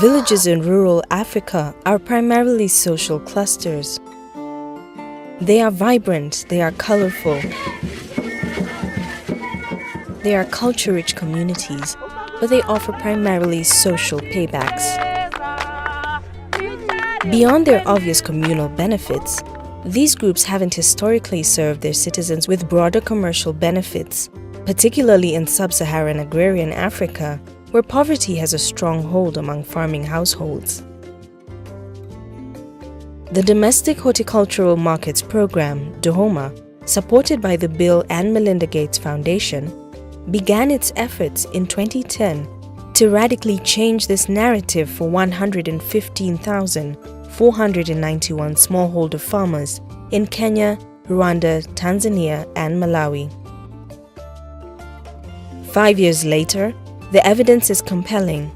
Villages in rural Africa are primarily social clusters. They are vibrant, they are colorful. They are culture-rich communities, but they offer primarily social paybacks. Beyond their obvious communal benefits, these groups haven't historically served their citizens with broader commercial benefits, particularly in sub-Saharan agrarian Africa, where poverty has a strong hold among farming households. The Domestic Horticultural Markets Program, DOHOMA, supported by the Bill and Melinda Gates Foundation, began its efforts in 2010 to radically change this narrative for 115,491 smallholder farmers in Kenya, Rwanda, Tanzania, and Malawi. 5 years later, the evidence is compelling.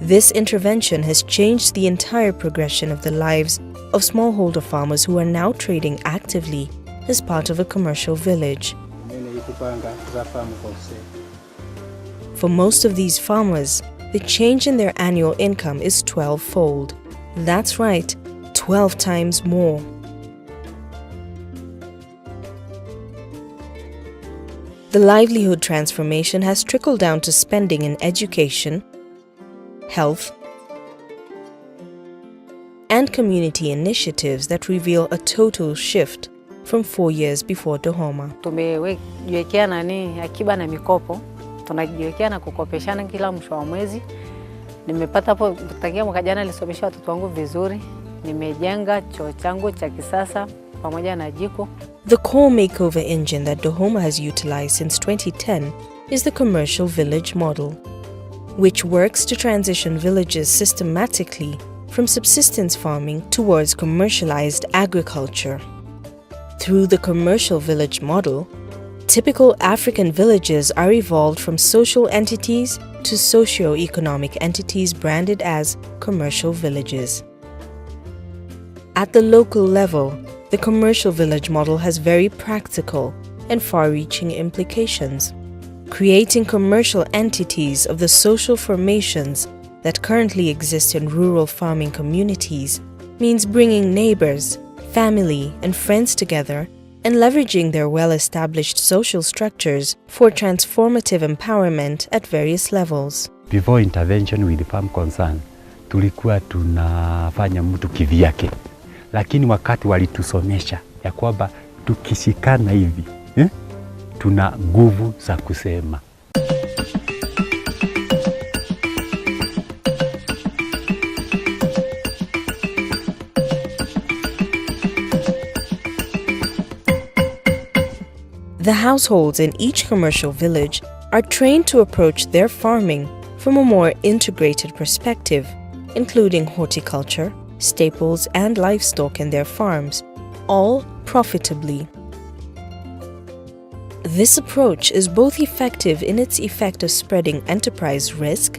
This intervention has changed the entire progression of the lives of smallholder farmers who are now trading actively as part of a commercial village. For most of these farmers, the change in their annual income is 12-fold. That's right, 12 times more. The livelihood transformation has trickled down to spending in education, health, and community initiatives that reveal a total shift from 4 years before DOHOMA. Tumejiwekea akiba na mikopo. Tunajiwekea na kukopeshana kila mwisho wa mwezi. Nimepata hapo tangia mwaka jana nilisomesha watoto wangu vizuri. Nimejenga choo changu cha kisasa pamoja na jiko. The core makeover engine that DOHOMA has utilized since 2010 is the commercial village model, which works to transition villages systematically from subsistence farming towards commercialized agriculture. Through the commercial village model, typical African villages are evolved from social entities to socio-economic entities branded as commercial villages. At the local level, the commercial village model has very practical and far-reaching implications. Creating commercial entities of the social formations that currently exist in rural farming communities means bringing neighbors, family, and friends together and leveraging their well-established social structures for transformative empowerment at various levels. Before intervention with the farm concern, tulikuwa tunafanya mtu kivyake. Lakini wakati walitusomesha ya kwamba tukishikana hivi, tuna nguvu za kusema. The households in each commercial village are trained to approach their farming from a more integrated perspective, including horticulture, staples, and livestock in their farms, all profitably. This approach is both effective in its effect of spreading enterprise risk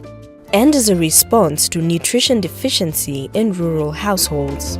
and as a response to nutrition deficiency in rural households.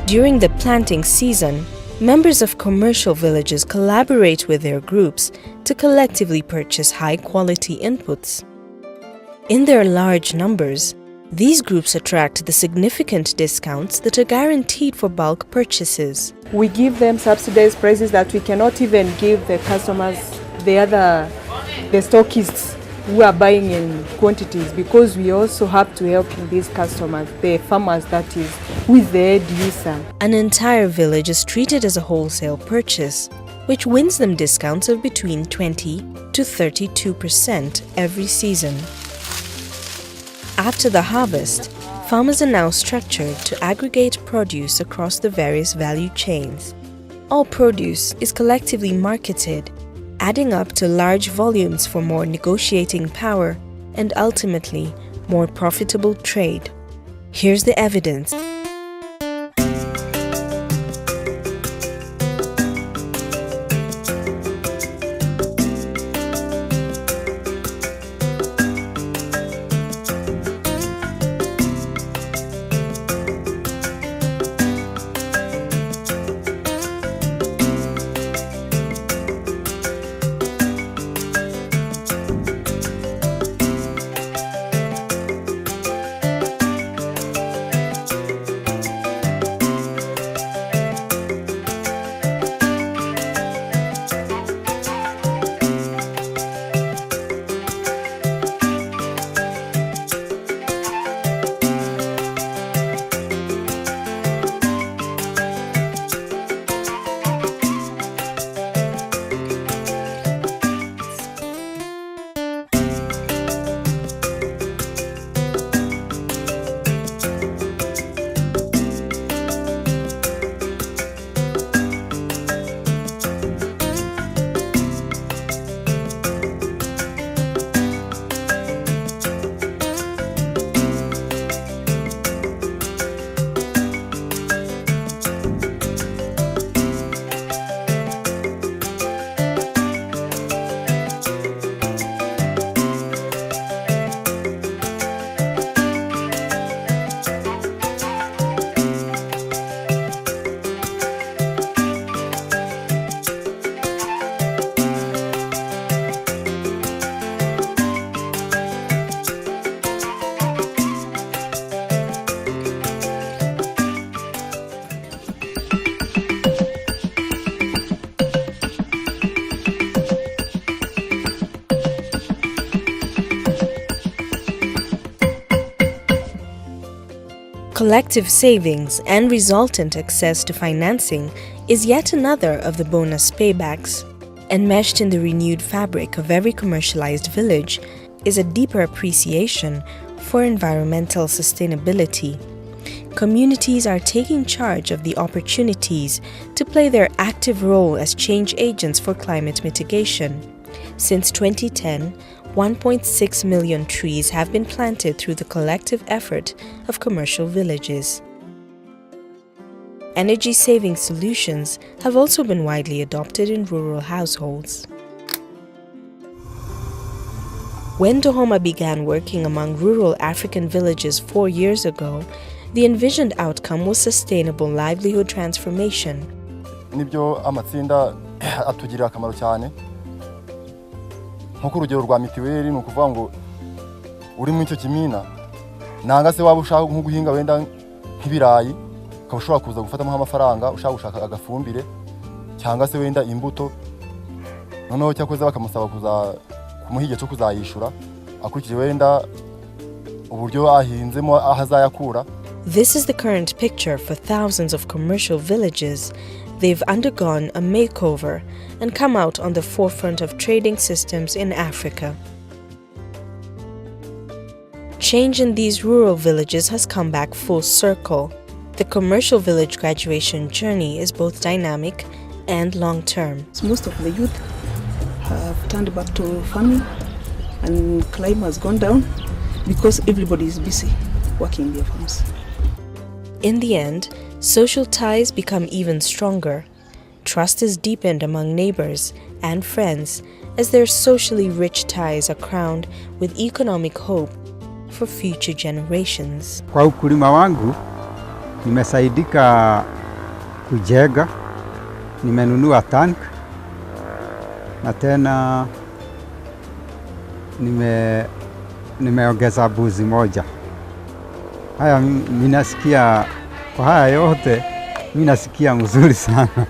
During the planting season, members of commercial villages collaborate with their groups to collectively purchase high-quality inputs. In their large numbers, these groups attract the significant discounts that are guaranteed for bulk purchases. We give them subsidized prices that we cannot even give the customers, the stockists who are buying in quantities, because we also have to help these customers, the farmers that is, with the end user. An entire village is treated as a wholesale purchase, which wins them discounts of between 20 to 32% every season. After the harvest, farmers are now structured to aggregate produce across the various value chains. All produce is collectively marketed, adding up to large volumes for more negotiating power and ultimately more profitable trade. Here's the evidence. Collective savings and resultant access to financing is yet another of the bonus paybacks. Enmeshed in the renewed fabric of every commercialized village is a deeper appreciation for environmental sustainability. Communities are taking charge of the opportunities to play their active role as change agents for climate mitigation. Since 2010, 1.6 million trees have been planted through the collective effort of commercial villages. Energy-saving solutions have also been widely adopted in rural households. When Dohoma began working among rural African villages 4 years ago, the envisioned outcome was sustainable livelihood transformation. Nibyo amatsinda atugirira akamaro cyane. Nko urugero rwa mitiweli ni ukuvuga ngo uri mu icyo kimina nanga se waba ushaka nko guhinga wenda nk'ibirayi ukaba kuza gufatamo amafaranga ushaka gushaka agafumbire cyangwa se wenda imbuto noneho cyakoze bakamusaba kuza kumuhige cyo kuzayishura akurikije wenda uburyo ahinzemo ahazayakura. This is the current picture for thousands of commercial villages. They've undergone a makeover and come out on the forefront of trading systems in Africa. Change in these rural villages has come back full circle. The commercial village graduation journey is both dynamic and long-term. Most of the youth have turned back to farming and crime has gone down because everybody is busy working in their farms. In the end, social ties become even stronger. Trust is deepened among neighbors and friends as their socially rich ties are crowned with economic hope for future generations. Kwa ukulima wangu nimesaidika kujenga, nimenunua tank na tena nimeongeza mbuzi moja. Haya mimi nasikia kwa haya yote mimi nasikia mzuri sana.